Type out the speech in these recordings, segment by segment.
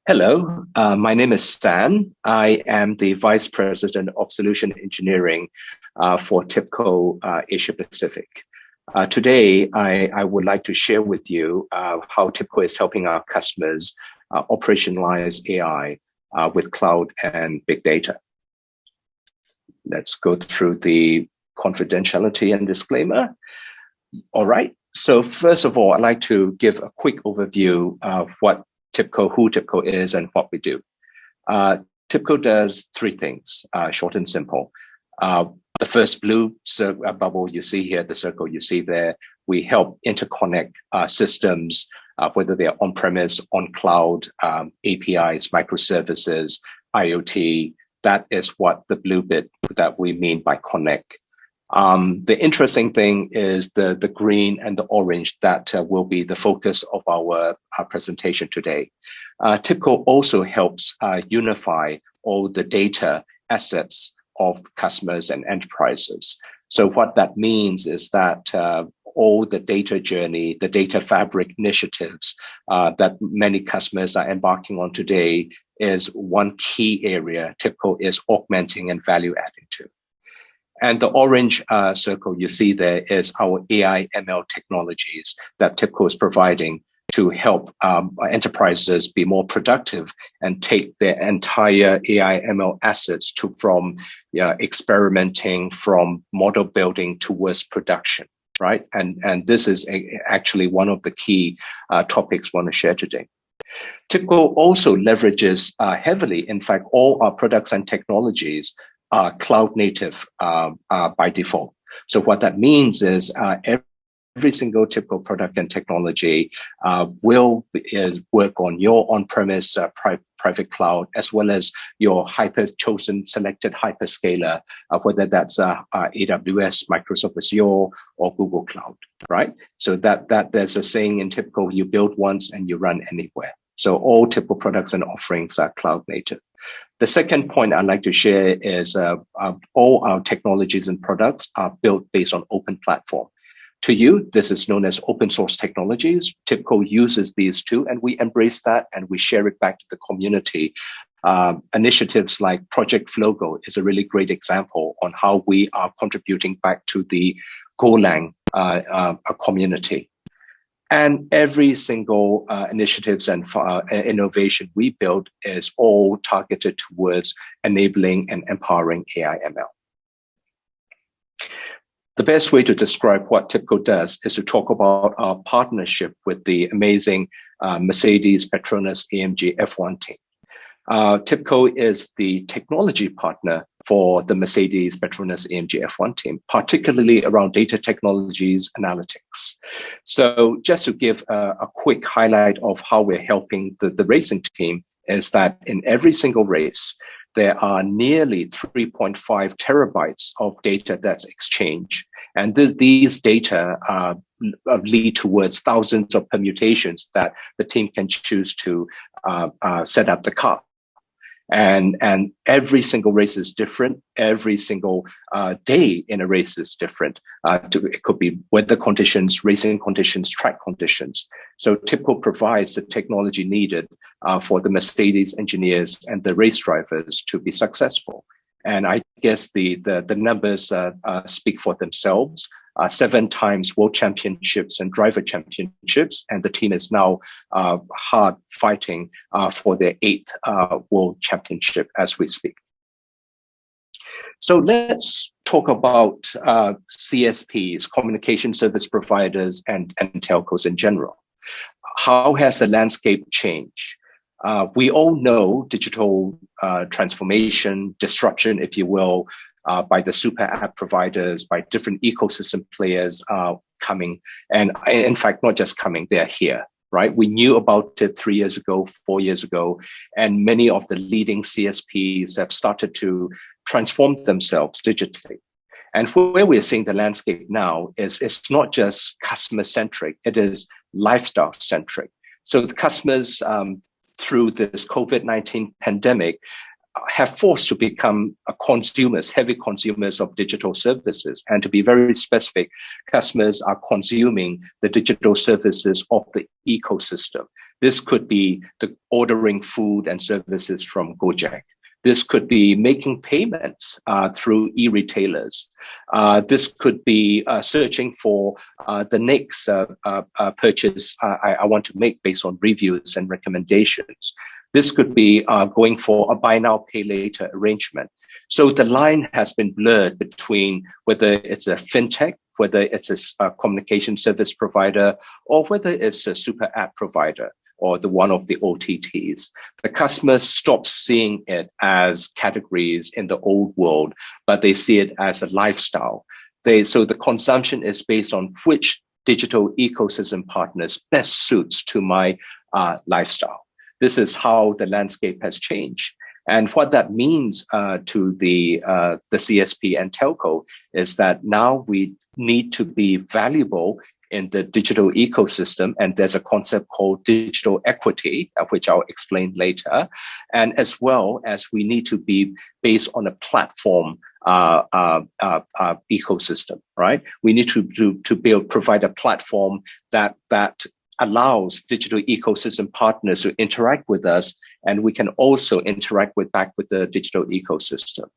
Hello, my name is Stan. I am the Vice President of Solution Engineering for Tibco Asia Pacific. Today, I would like to share with you how Tibco is helping our customers operationalize AI with cloud and big data. Let's go through the confidentiality and disclaimer. All right. So first of all, I'd like to give a quick overview of who Tibco is and what we do. Tibco does three things, short and simple. The first blue bubble you see here, the circle you see there, we help interconnect systems, whether they're on-premise, on cloud, APIs, microservices, IoT. That is what the blue bit that we mean by connect. The interesting thing is the green and the orange that will be the focus of our presentation today. Tibco also helps unify all the data assets of customers and enterprises. So what that means is that all the data journey, the data fabric initiatives that many customers are embarking on today is one key area Tibco is augmenting and value adding to. And the orange circle you see there is our AI ML technologies that Tibco is providing to help enterprises be more productive and take their entire AI ML assets from experimenting, from model building towards production, right? And this is actually one of the key topics I want to share today. Tibco also leverages heavily, in fact, all our products and technologies are cloud native by default. So what that means is every single Tibco product and technology will work on your on-premise private cloud, as well as your selected hyperscaler, whether that's AWS, Microsoft Azure, or Google Cloud, right? So that there's a saying in Tibco, you build once and you run anywhere. So all Tibco products and offerings are cloud native. The second point I'd like to share is all our technologies and products are built based on open platform. To you, this is known as open source technologies. Tibco uses these too, and we embrace that and we share it back to the community. Initiatives like Project Flogo is a really great example on how we are contributing back to the Golang community. And every single initiatives and innovation we build is all targeted towards enabling and empowering AI ML. The best way to describe what Tibco does is to talk about our partnership with the amazing Mercedes, Petronas, AMG F1 team. Tibco is the technology partner for the Mercedes, Petronas, AMG F1 team, particularly around data technologies analytics. So just to give a quick highlight of how we're helping the racing team is that in every single race, there are nearly 3.5 terabytes of data that's exchanged. And these data lead towards thousands of permutations that the team can choose to set up the car. And every single race is different. Every single day in a race is different. It could be weather conditions, racing conditions, track conditions. So Tibco provides the technology needed for the Mercedes engineers and the race drivers to be successful. And I guess the numbers speak for themselves. 7 times world championships and driver championships, and the team is now hard fighting for their 8th world championship as we speak. So let's talk about CSPs, communication service providers, and telcos in general. How has the landscape changed? We all know digital transformation, disruption, if you will, by the super app providers, by different ecosystem players are coming. And in fact, not just coming, they're here, right? We knew about it 3 years ago, 4 years ago, and many of the leading CSPs have started to transform themselves digitally. And where we're seeing the landscape now is it's not just customer-centric, it is lifestyle-centric. So the customers, through this COVID-19 pandemic, have forced to become heavy consumers of digital services. And to be very specific, customers are consuming the digital services of the ecosystem. This could be the ordering food and services from Gojek. This could be making payments through e-retailers. This could be searching for the next purchase I want to make based on reviews and recommendations. This could be going for a buy now, pay later arrangement. So the line has been blurred between whether it's a fintech, whether it's a communication service provider, or whether it's a super app provider, or the one of the OTTs. The customers stop seeing it as categories in the old world, but they see it as a lifestyle. So the consumption is based on which digital ecosystem partners best suits to my lifestyle. This is how the landscape has changed. And what that means to the CSP and telco is that now we need to be valuable in the digital ecosystem, and there's a concept called digital equity, which I'll explain later. And as well as we need to be based on a platform ecosystem, right? We need to provide a platform that allows digital ecosystem partners to interact with us, and we can also interact back with the digital ecosystem.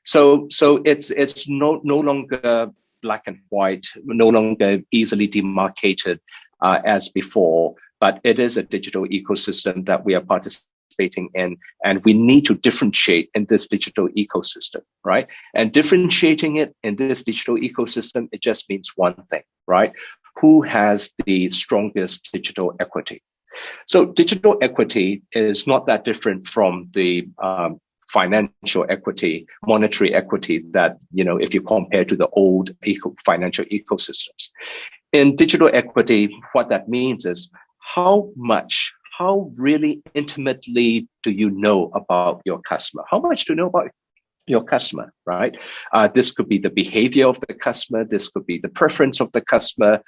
So it's no longer black and white, no longer easily demarcated as before, but it is a digital ecosystem that we are participating in, and we need to differentiate in this digital ecosystem, right? And differentiating it in this digital ecosystem, it just means one thing, right? Who has the strongest digital equity? So digital equity is not that different from the financial equity, monetary equity that, if you compare to the old financial ecosystems. In digital equity, what that means is how really intimately do you know about your customer? How much do you know about your customer, right? This could be the behavior of the customer. This could be the preference of the customer.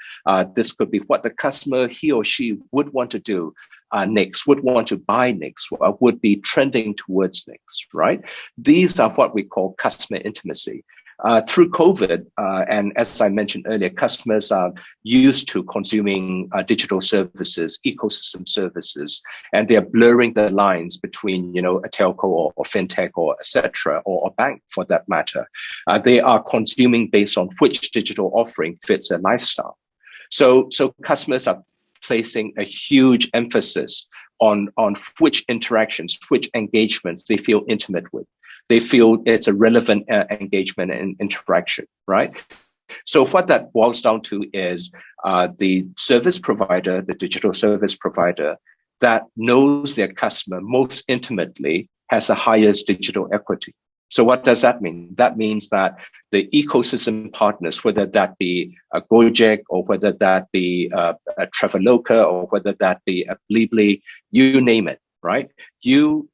This could be what the customer, he or she, would want to do next, would want to buy next, would be trending towards next, right? These are what we call customer intimacy. Through COVID, and as I mentioned earlier, customers are used to consuming digital services, ecosystem services, and they're blurring the lines between, a telco or fintech or etc. or a bank for that matter. They are consuming based on which digital offering fits their lifestyle. So customers are placing a huge emphasis on which interactions, which engagements they feel intimate with. They feel it's a relevant engagement and interaction, right? So what that boils down to is the service provider, the digital service provider that knows their customer most intimately has the highest digital equity. So what does that mean? That means that the ecosystem partners, whether that be a Gojek or whether that be a Traveloka or whether that be a Blibli, you name it, right? You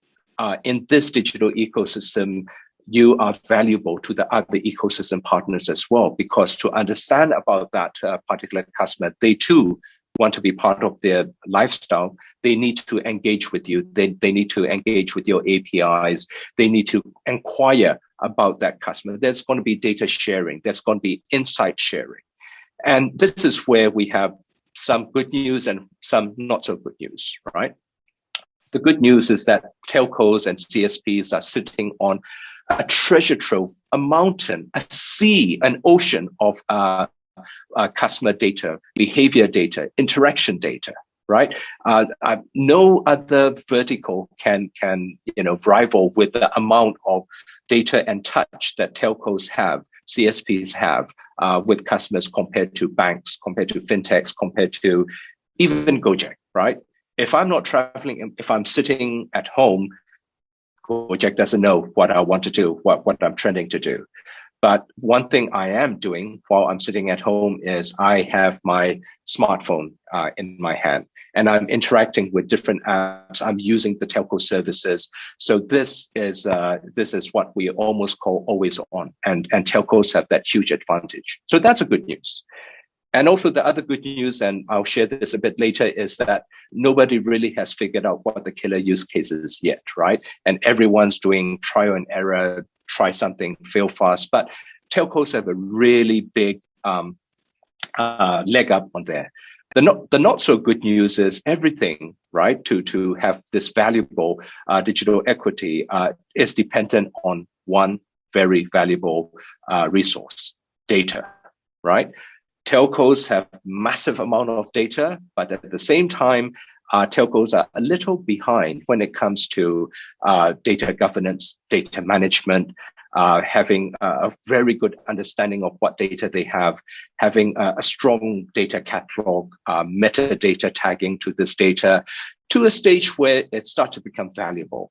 in this digital ecosystem, you are valuable to the other ecosystem partners as well, because to understand about that particular customer, they too want to be part of their lifestyle. They need to engage with you. They need to engage with your APIs. They need to inquire about that customer. There's going to be data sharing. There's going to be insight sharing. And this is where we have some good news and some not so good news, right? The good news is that telcos and CSPs are sitting on a treasure trove, a mountain, a sea, an ocean of customer data, behavior data, interaction data, right? No other vertical can rival with the amount of data and touch that telcos have, CSPs have with customers compared to banks, compared to fintechs, compared to even Gojek, right? If I'm not traveling, if I'm sitting at home, Gojek doesn't know what I want to do, what I'm trending to do. But one thing I am doing while I'm sitting at home is I have my smartphone in my hand, and I'm interacting with different apps. I'm using the telco services. So this is what we almost call always on, and telcos have that huge advantage. So that's a good news. And also the other good news, and I'll share this a bit later, is that nobody really has figured out what the killer use case is yet, right? And everyone's doing trial and error, try something, fail fast. But telcos have a really big leg up on there. The not so good news is everything, right, to have this valuable digital equity is dependent on one very valuable resource, data, right? Telcos have massive amount of data, but at the same time, telcos are a little behind when it comes to data governance, data management, having a very good understanding of what data they have, having a strong data catalog, metadata tagging to this data to a stage where it starts to become valuable.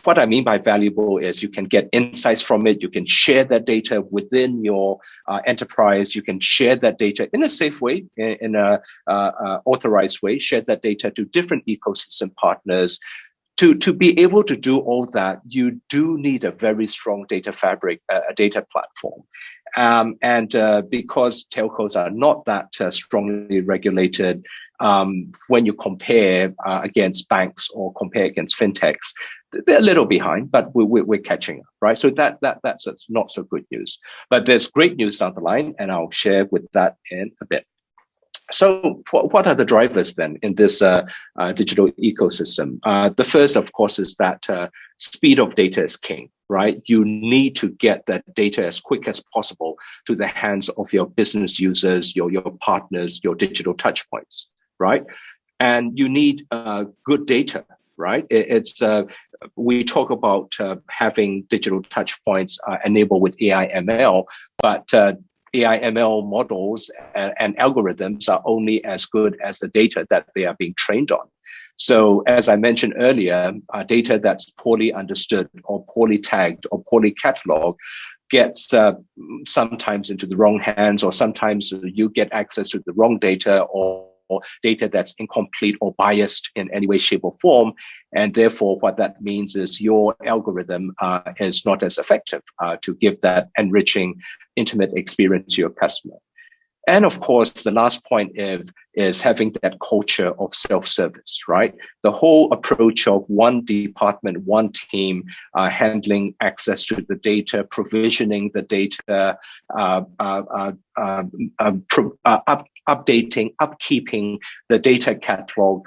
What I mean by valuable is you can get insights from it. You can share that data within your enterprise. You can share that data in a safe way, in a authorized way, share that data to different ecosystem partners. To be able to do all that, you do need a very strong data fabric, a data platform. Because telcos are not that strongly regulated, when you compare against banks or compare against fintechs, they're a little behind, but we're catching up, right? So that's not so good news. But there's great news down the line, and I'll share with that in a bit. So what are the drivers then in this digital ecosystem? The first, of course, is that speed of data is king, right? You need to get that data as quick as possible to the hands of your business users, your partners, your digital touch points, right? And you need good data, right? We talk about having digital touch points enabled with AI ML, but AI ML models and algorithms are only as good as the data that they are being trained on. So as I mentioned earlier, data that's poorly understood or poorly tagged or poorly cataloged gets sometimes into the wrong hands, or sometimes you get access to the wrong data or data that's incomplete or biased in any way, shape, or form. And therefore, what that means is your algorithm is not as effective to give that enriching, intimate experience to your customer. And of course, the last point is having that culture of self-service, right? The whole approach of one department, one team handling access to the data, provisioning the data, updating, upkeeping the data catalog,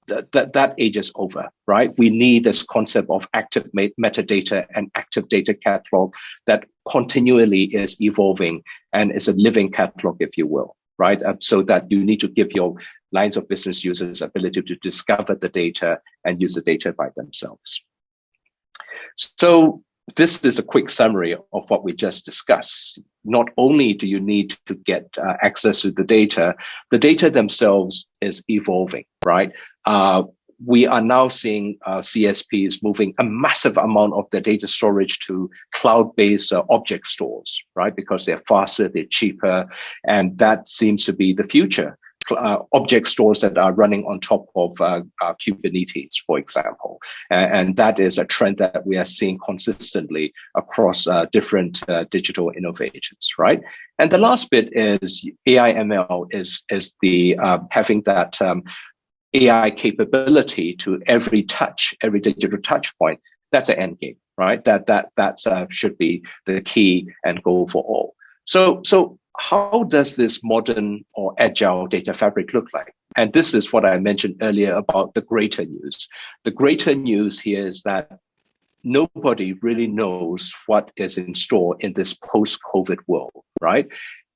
that age is over, right? We need this concept of active metadata and active data catalog that continually is evolving and is a living catalog, if you will, right? So that you need to give your lines of business users ability to discover the data and use the data by themselves. So this is a quick summary of what we just discussed. Not only do you need to get access to the data themselves is evolving, right? We are now seeing CSPs moving a massive amount of their data storage to cloud-based object stores, right? Because they're faster, they're cheaper, and that seems to be the future. Object stores that are running on top of Kubernetes, for example. And that is a trend that we are seeing consistently across different digital innovations, right? And the last bit is AI ML is the having that AI capability to every digital touch point. That's an end game, right? That should be the key and goal for all. So how does this modern or agile data fabric look like? And this is what I mentioned earlier about the greater news. The greater news here is that nobody really knows what is in store in this post-COVID world, right?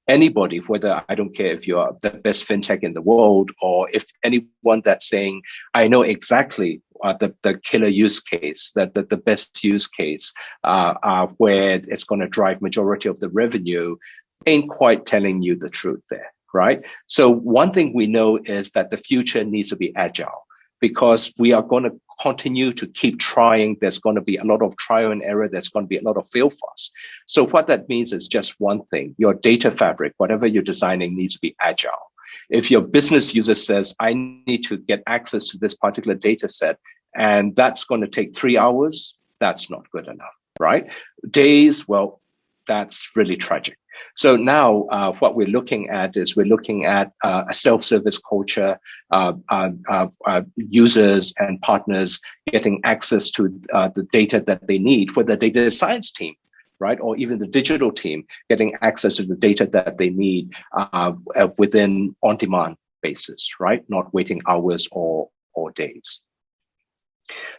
Anybody, whether I don't care if you're the best fintech in the world or if anyone that's saying, I know exactly the killer use case, that the best use case where it's going to drive majority of the revenue, ain't quite telling you the truth there, right? So one thing we know is that the future needs to be agile because we are going to continue to keep trying. There's going to be a lot of trial and error. There's going to be a lot of fail fast. So what that means is just one thing. Your data fabric, whatever you're designing, needs to be agile. If your business user says, I need to get access to this particular data set, and that's going to take 3 hours, that's not good enough, right? Days, well, that's really tragic. So now what we're looking at is a self-service culture, users and partners getting access to the data that they need for the data science team, right? Or even the digital team getting access to the data that they need within on-demand basis, right? Not waiting hours or days.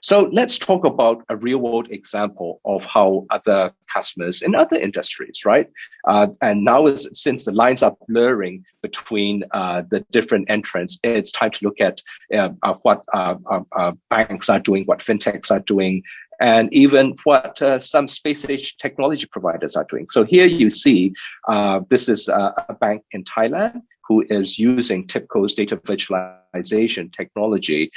So let's talk about a real world example of how other customers in other industries, right? And now since the lines are blurring between the different entrants, it's time to look at what banks are doing, what fintechs are doing, and even what some space age technology providers are doing. So here you see, this is a bank in Thailand who is using Tibco's data virtualization technology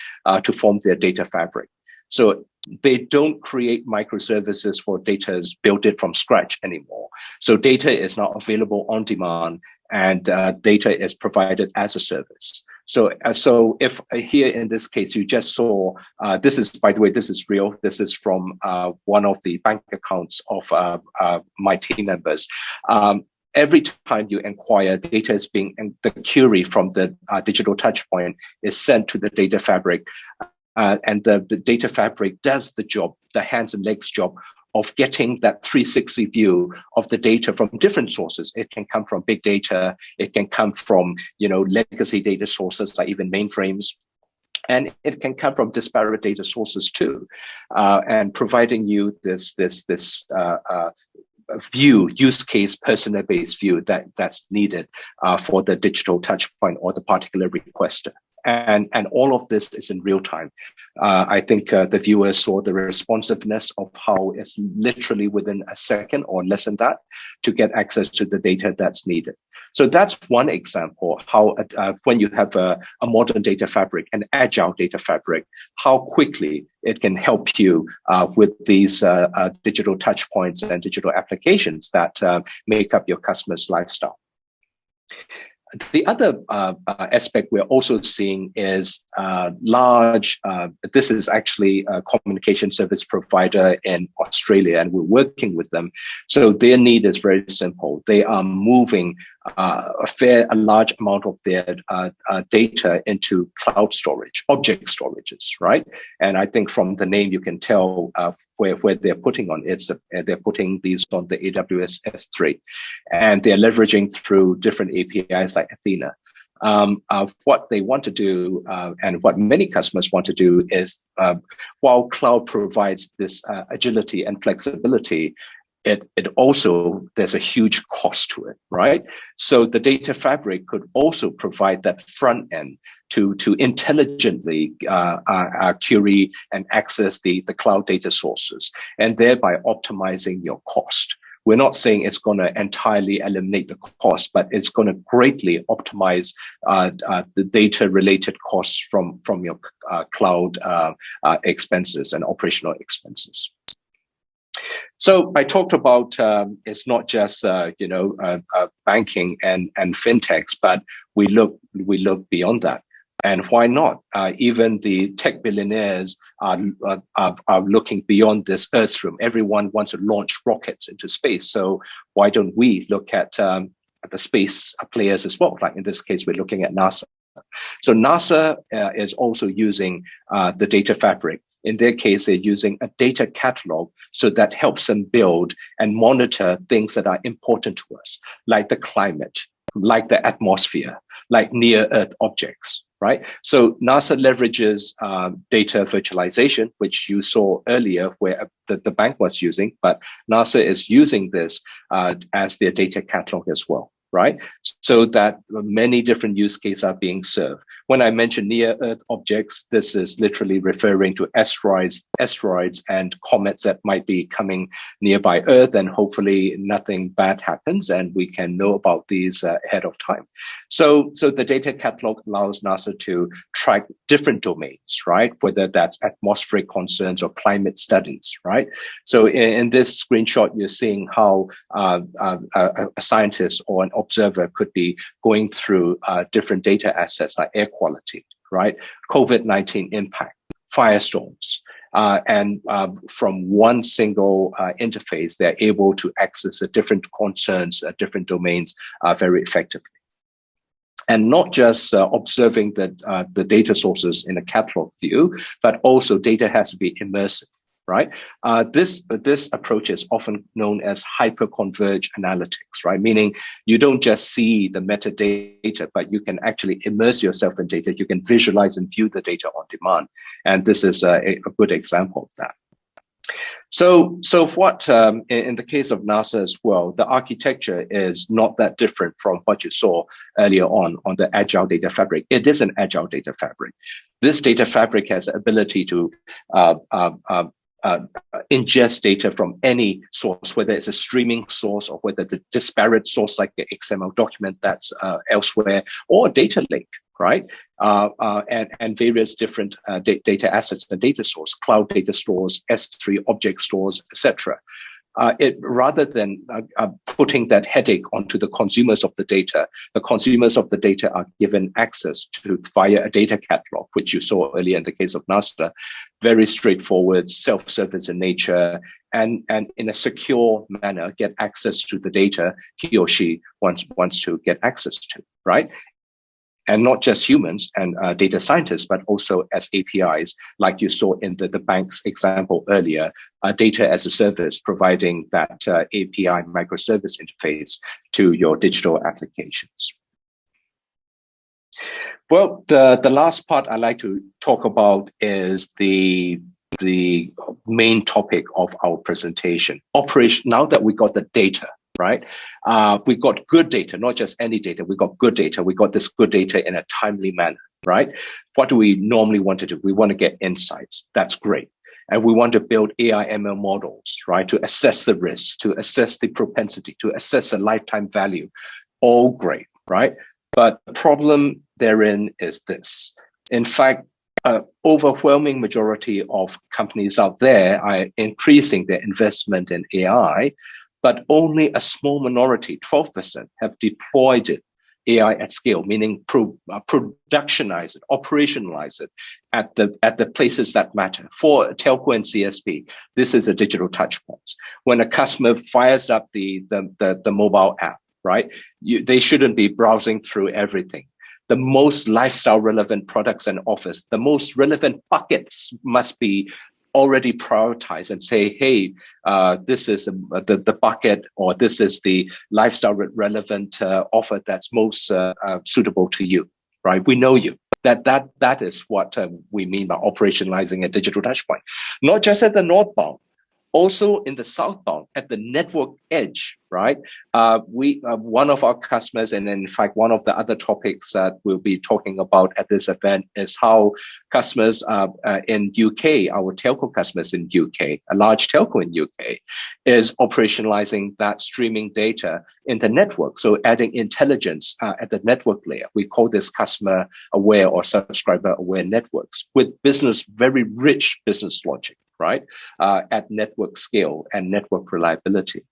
to form their data fabric. So they don't create microservices for data built it from scratch anymore. So data is now available on demand, and data is provided as a service. So if here in this case you just saw, this is, by the way, this is real. This is from one of the bank accounts of my team members. Every time you inquire, data is being, and the query from the digital touchpoint is sent to the data fabric. And the data fabric does the job, the hands and legs job of getting that 360 view of the data from different sources. It can come from big data. It can come from, legacy data sources like even mainframes. And it can come from disparate data sources too, and providing you this view, use case, personal-based view that's needed for the digital touch point or the particular requester. And all of this is in real time. I think the viewers saw the responsiveness of how it's literally within a second or less than that to get access to the data that's needed. So that's one example how when you have a modern data fabric, an agile data fabric, how quickly it can help you with these digital touch points and digital applications that make up your customer's lifestyle. The other aspect we're also seeing is large, this is actually a communication service provider in Australia, and we're working with them. So their need is very simple. They are moving a large amount of their data into cloud storage, object storages, right? And I think from the name you can tell where they're putting on it. They're putting these on the AWS S3, and they're leveraging through different APIs like Athena. What they want to do, and what many customers want to do, is while cloud provides this agility and flexibility, it also, there's a huge cost to it, right? So the data fabric could also provide that front end to intelligently query and access the cloud data sources, and thereby optimizing your cost. We're not saying it's going to entirely eliminate the cost, but it's going to greatly optimize the data-related costs from your cloud expenses and operational expenses. So I talked about it's not just banking and fintechs, but we look beyond that. And why not? Even the tech billionaires are looking beyond this Earth room. Everyone wants to launch rockets into space. So why don't we look at the space players as well? Like in this case, we're looking at NASA. So NASA is also using the data fabric. In their case, they're using a data catalog, so that helps them build and monitor things that are important to us, like the climate, like the atmosphere, like near-Earth objects, right? So NASA leverages data virtualization, which you saw earlier where the bank was using, but NASA is using this as their data catalog as well, right? So that many different use cases are being served. When I mention near-Earth objects, this is literally referring to asteroids and comets that might be coming nearby Earth, and hopefully nothing bad happens, and we can know about these ahead of time. So the data catalog allows NASA to track different domains, right? Whether that's atmospheric concerns or climate studies, right? So in this screenshot, you're seeing how a scientist or an observer could be going through different data assets like air quality, right? COVID-19 impact, firestorms, And from one single interface, they're able to access the different concerns, different domains very effectively. And not just observing the data sources in a catalog view, but also data has to be immersive, right? This approach is often known as hyperconverged analytics, right? Meaning you don't just see the metadata, but you can actually immerse yourself in data. You can visualize and view the data on demand. And this is a good example of that. So what, in the case of NASA as well, the architecture is not that different from what you saw earlier on the Agile Data Fabric. It is an Agile Data Fabric. This data fabric has the ability to ingest data from any source, whether it's a streaming source or whether it's a disparate source like the XML document that's elsewhere, or a data lake, right? And various different data assets and data source, cloud data stores, S3 object stores, etc. Rather than putting that headache onto the consumers of the data are given access to via a data catalog, which you saw earlier in the case of NASA, very straightforward, self-service in nature, and in a secure manner get access to the data he or she wants to get access to, right? And not just humans and data scientists, but also as APIs, like you saw in the bank's example earlier, data as a service, providing that API microservice interface to your digital applications. Well, the last part I'd like to talk about is the main topic of our presentation. Now that we got the data, right? We got good data, not just any data. We got good data. We got this good data in a timely manner, right? What do we normally want to do? We want to get insights. That's great. And we want to build AI ML models, right? To assess the risk, to assess the propensity, to assess the lifetime value. All great, right? But the problem therein is this. In fact, overwhelming majority of companies out there are increasing their investment in AI, but only a small minority, 12%, have deployed it, AI at scale, meaning productionize it, operationalize it at the places that matter. For telco and CSP, this is a digital touch point. When a customer fires up the mobile app, right, they shouldn't be browsing through everything. The most lifestyle relevant products and offers, the most relevant buckets must be already prioritize and say, hey, this is the bucket, or this is the lifestyle relevant offer that's most suitable to you, right? We know you. That is what we mean by operationalizing a digital touchpoint. Not just at the northbound, also in the southbound, at the network edge, right? One of our customers, and in fact, one of the other topics that we'll be talking about at this event is how customers in UK, our telco customers in UK, a large telco in UK, is operationalizing that streaming data in the network. So adding intelligence at the network layer. We call this customer aware or subscriber aware networks with very rich business logic, right? At network scale and network reliability.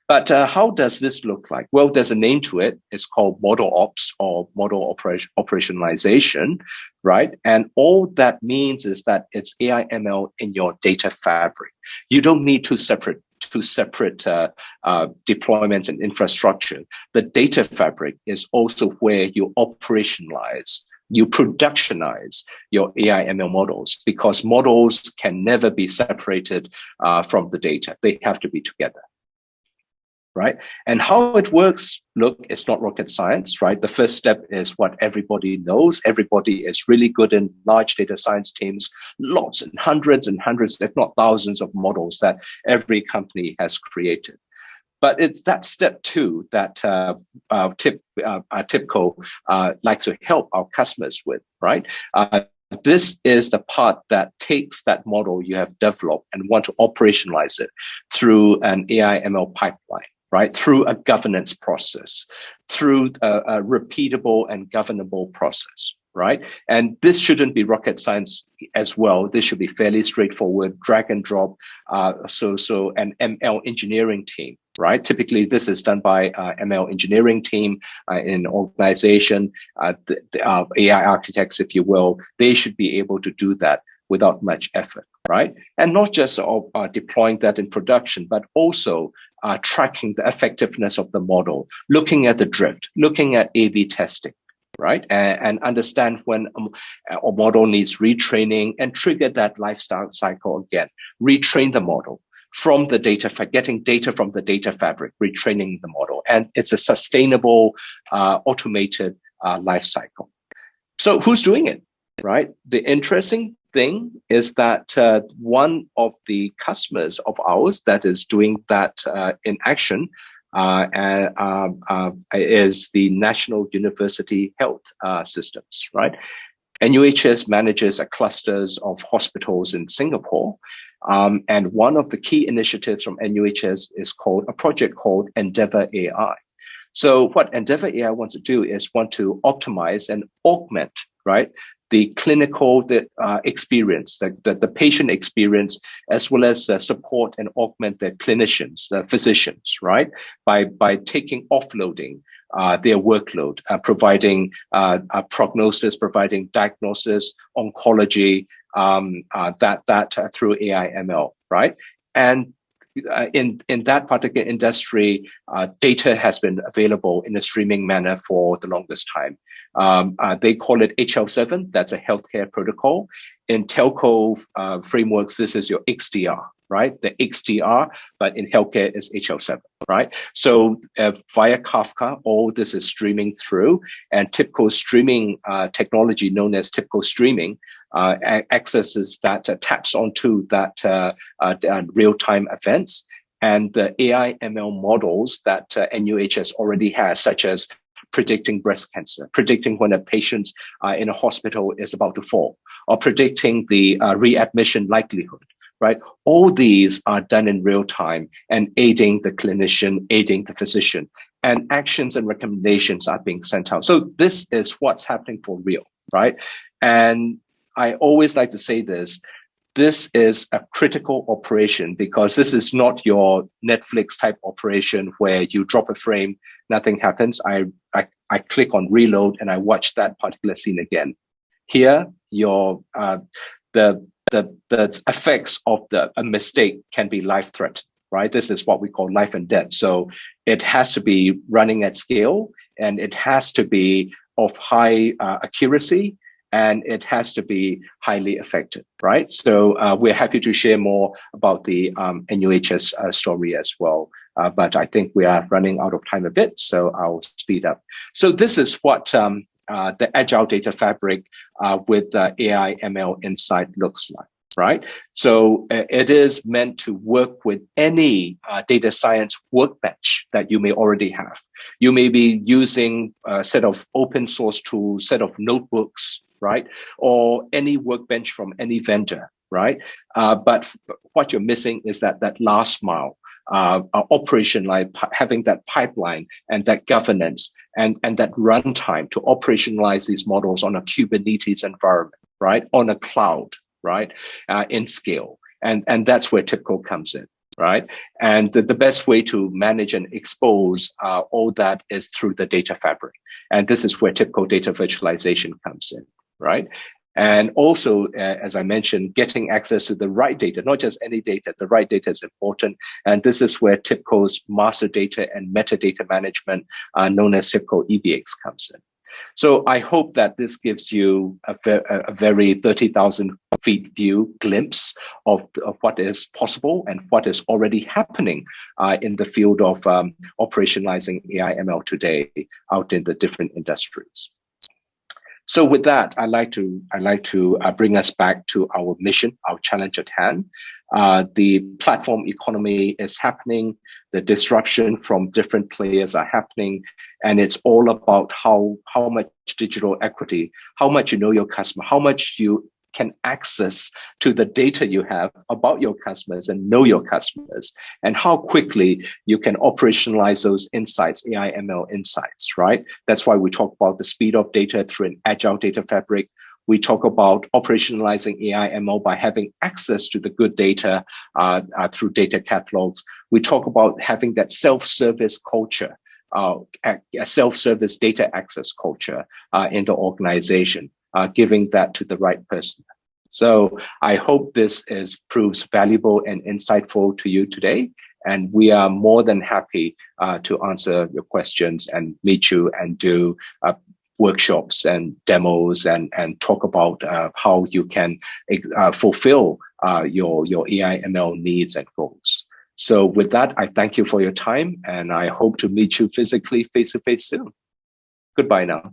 But how does this look like? Well, there's a name to it. It's called model ops or model operationalization, right? And all that means is that it's AI ML in your data fabric. You don't need two separate deployments and infrastructure. The data fabric is also where you operationalize, you productionize your AI ML models, because models can never be separated from the data. They have to be together, right? And how it works, look, it's not rocket science, right? The first step is what everybody knows. Everybody is really good in large data science teams, lots and hundreds, if not thousands of models that every company has created. But it's that step two that Tibco likes to help our customers with, right? This is the part that takes that model you have developed and want to operationalize it through an AI ML pipeline, right? Through a governance process, through a repeatable and governable process, right? And this shouldn't be rocket science as well. This should be fairly straightforward, drag and drop. So an ML engineering team, right? Typically, this is done by ML engineering team in organization, the AI architects, if you will. They should be able to do that without much effort, right? And not just deploying that in production, but also tracking the effectiveness of the model, looking at the drift, looking at A/B testing, right? And understand when a model needs retraining and trigger that lifestyle cycle again, retrain the model from the data, getting data from the data fabric, retraining the model. And it's a sustainable, automated life cycle. So who's doing it, right? The interesting thing is that one of the customers of ours that is doing that in action is the National University Health Systems, right? NUHS manages clusters of hospitals in Singapore. And one of the key initiatives from NUHS is a project called Endeavour AI. So what Endeavour AI wants to do is want to optimize and augment, right, the clinical experience, the patient experience, as well as support and augment the clinicians, the physicians, right, by offloading their workload, providing prognosis, providing diagnosis, oncology, that through AI ML, right? And in that particular industry, data has been available in a streaming manner for the longest time. They call it HL7. That's a healthcare protocol. In telco frameworks, this is your XDR, right? The XDR, but in healthcare is HL7, right? So via Kafka, all this is streaming through, and Tibco streaming technology known as Tibco streaming accesses that, taps onto that real-time events, and the AI ML models that NUHS already has, such as predicting breast cancer, predicting when a patient in a hospital is about to fall, or predicting the readmission likelihood, right? All these are done in real time and aiding the clinician, aiding the physician, and actions and recommendations are being sent out. So this is what's happening for real, right? And I always like to say this is a critical operation, because this is not your Netflix type operation where you drop a frame, nothing happens. I click on reload and I watch that particular scene again. Here, the effects of a mistake can be life threatening, right? This is what we call life and death. So it has to be running at scale, and it has to be of high accuracy, and it has to be highly effective, right? So we're happy to share more about the NUHS story as well. But I think we are running out of time a bit, so I'll speed up. So this is what the Agile Data Fabric with AI ML Insight looks like, right? So it is meant to work with any data science workbench that you may already have. You may be using a set of open source tools, set of notebooks, right? Or any workbench from any vendor, right? But what you're missing is that last mile, operation, like having that pipeline and that governance and that runtime to operationalize these models on a Kubernetes environment, right? On a cloud, right? In scale. And that's where Tibco comes in, right? And the best way to manage and expose all that is through the data fabric. And this is where Tibco data virtualization comes in, right? And also, as I mentioned, getting access to the right data, not just any data, the right data is important. And this is where Tibco's master data and metadata management, known as Tibco EBX, comes in. So I hope that this gives you a very 30,000 feet view glimpse of what is possible and what is already happening in the field of operationalizing AI ML today out in the different industries. So with that, I'd like to bring us back to our mission, our challenge at hand. The platform economy is happening. The disruption from different players are happening, and it's all about how much digital equity, how much you know your customer, how much you can access to the data you have about your customers and know your customers, and how quickly you can operationalize those insights, AI ML insights, right? That's why we talk about the speed of data through an agile data fabric. We talk about operationalizing AI ML by having access to the good data through data catalogs. We talk about having that self-service culture, a self-service data access culture in the organization, giving that to the right person. So I hope this proves valuable and insightful to you today. And we are more than happy to answer your questions and meet you and do workshops and demos and talk about how you can fulfill your AI ML needs and goals. So with that, I thank you for your time, and I hope to meet you physically face to face soon. Goodbye now.